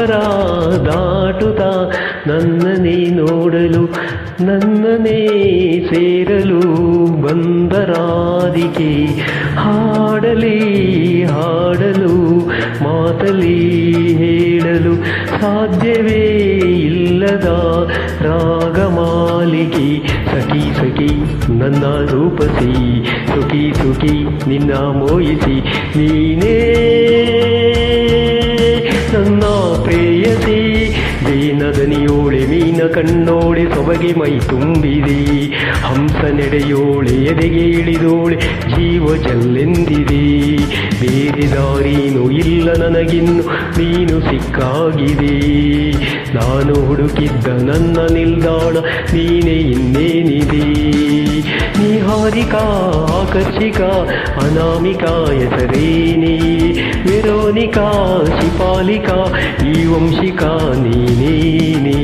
ಸಾಗರ ದಾಟುತ್ತಾ ನನ್ನನೇ ನೋಡಲು ನನ್ನನೇ ಸೇರಲು ಬಂದರಾದಿಕೆ ಹಾಡಲಿ ಹಾಡಲು ಮಾತಲಿ ಹೇಳಲು ಸಾಧ್ಯವೇ ಇಲ್ಲದ ರಾಗಮಾಲಿಕೆ ಸಖಿ ಸಖಿ ನನ್ನ ರೂಪಸಿ ಸುಖಿ ಸುಖಿ ನಿನ್ನ ಮೋಯಿಸಿ ನೀನೇ ನನ್ನ ಪ್ರೇಯಸಿ ದೀನದನಿಯೋಳೆ ಮೀನ ಕಣ್ಣೋಳೆ ಸೊಬಗೆ ಮೈ ತುಂಬಿದೆ ಹಂಸ ನಡೆಯೋಳೆ ಎದೆಗೆ ಇಳಿದೋಳೆ ಜೀವ ಜಲ್ಲೆಂದಿದೆ ಬೇರೆ ದಾರೀನು ಇಲ್ಲ ನನಗಿನ್ನು ನೀನು ಸಿಕ್ಕಾಗಿದೆ ನಾನು ಹುಡುಕಿದ್ದ ನನ್ನ ನಿಲ್ದಾಣ ನೀನೇ ಇನ್ನೇನಿದೆ ನಿಹಾರಿಕಾ ಆಕರ್ಷಿಕಾ ಅನಾಮಿಕಾ ಹೆಸರೇನೇ ವೆರೋನಿಕಾ ಶಿಪಾಲಿಕಾ ಈ ವಂಶಿಕಾ ನೀನೇನೇ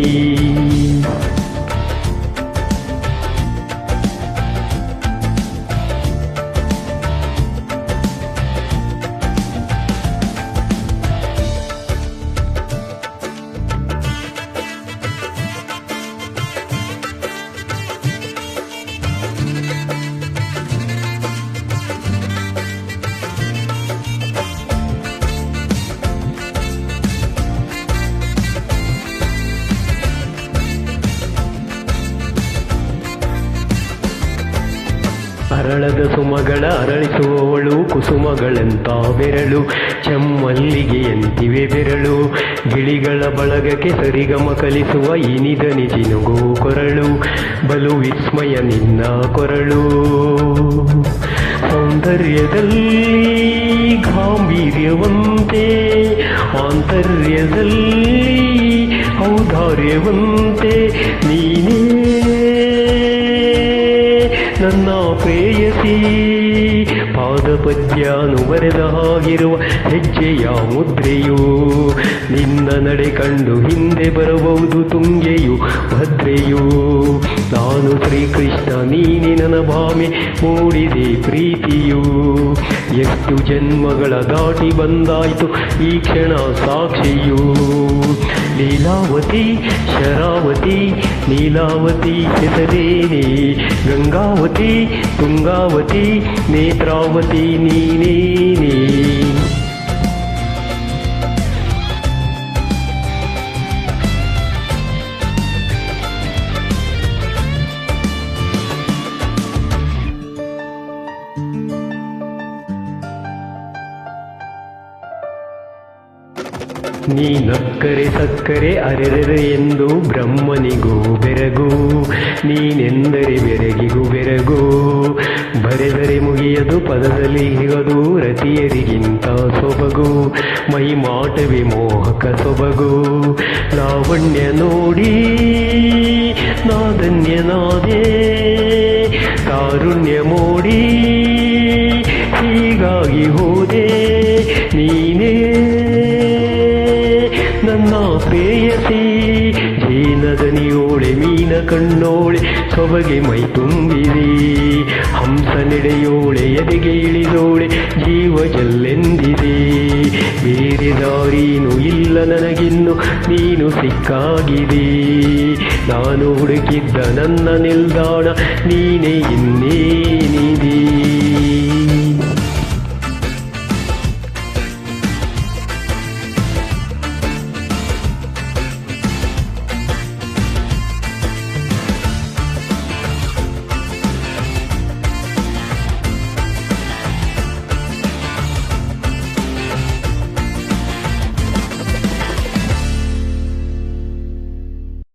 ಅರಳದ ಸುಮಗಳ ಅರಳಿಸುವವಳು ಕುಸುಮಗಳಂತ ಬೆರಳು ಚೆಮ್ಮಲ್ಲಿಗೆಯಂತಿವೆ ಬೆರಳು ಗಿಳಿಗಳ ಬಳಗಕ್ಕೆ ಸರಿಗಮ ಕಲಿಸುವ ಇನಿದ ನಿಜಿನುಗೋ ಕೊರಳು ಬಲು ವಿಸ್ಮಯ ನಿನ್ನ ಕೊರಳು ಸೌಂದರ್ಯದಲ್ಲಿ ಗಾಂಭೀರ್ಯವಂತೆ ಆಂತರ್ಯದಲ್ಲಿ ಔದಾರ್ಯವಂತೆ ನೀನೇ ನನ್ನ ಪ್ರೇಯಸಿ ಪಾದಪದ್ಯನು ಬರೆದ ಹಾಗಿರುವ ಹೆಜ್ಜೆಯ ಮುದ್ರೆಯು ನಿನ್ನ ನಡೆ ಕಂಡು ಹಿಂದೆ ಬರಬಹುದು ತುಂಗೆಯು ಭದ್ರೆಯು ನಾನು ಶ್ರೀಕೃಷ್ಣ ನೀನೆ ನನ್ನ ಭಾಮೆ ಮೂಡಿದೆ ಪ್ರೀತಿಯು ಎಷ್ಟು ಜನ್ಮಗಳ ದಾಟಿ ಬಂದಾಯ್ತು ಈ ಕ್ಷಣ ಸಾಕ್ಷಿಯು ಲೀಲಾವತಿ ಶರಾವತಿ ನೀಲಾವತಿ ಹೆಸರೇನೇ ಗಂಗಾವತಿ ತುಂಗಾವತಿ ನೇತ್ರಾವತಿ ನೀನೇನೇ ನೀ ನಕ್ಕರೆ ಸಕ್ಕರೆ ಅರೆರೆ ಎಂದು ಬ್ರಹ್ಮನಿಗೂ ಬೆರಗು ನೀನೆಂದರೆ ಬೆರಗಿಗೂ ಬೆರಗು ಬರೆದರೆ ಮುಗಿಯದು ಪದದಲ್ಲಿ ಹಿಗದು ರತಿಯರಿಗಿಂತ ಸೊಬಗು ಮೈ ಮಾಟವೇ ಮೋಹಕ ಸೊಬಗು ಲಾವಣ್ಯ ನೋಡಿ ನಾದನ್ಯನಾದೆ ಕಾರುಣ್ಯ ಮೋಡಿ ಹೀಗಾಗಿ ಹೋದೆ ನೀನೇ ನನ್ನ ಪ್ರೇಯಸಿ ಜೇನದನಿಯೋಳೆ ಮೀನ ಕಣ್ಣೋಳೆ ಸೊಬಗೆ ಮೈ ತುಂಬಿದೆ ಹಂಸ ನಡೆಯೋಳೆ ಎದೆಗೆ ಇಳಿದೋಳೆ ಜೀವ ಜಲ್ಲೆಂದಿದೆ ಬೇರೆ ದಾರೀನು ಇಲ್ಲ ನನಗಿನ್ನು ನೀನು ಸಿಕ್ಕಾಗಿದೆ ನಾನು ಹುಡುಕಿದ್ದ ನನ್ನ ನಿಲ್ದಾಣ ನೀನೇ ಇನ್ನೇನಿದೆ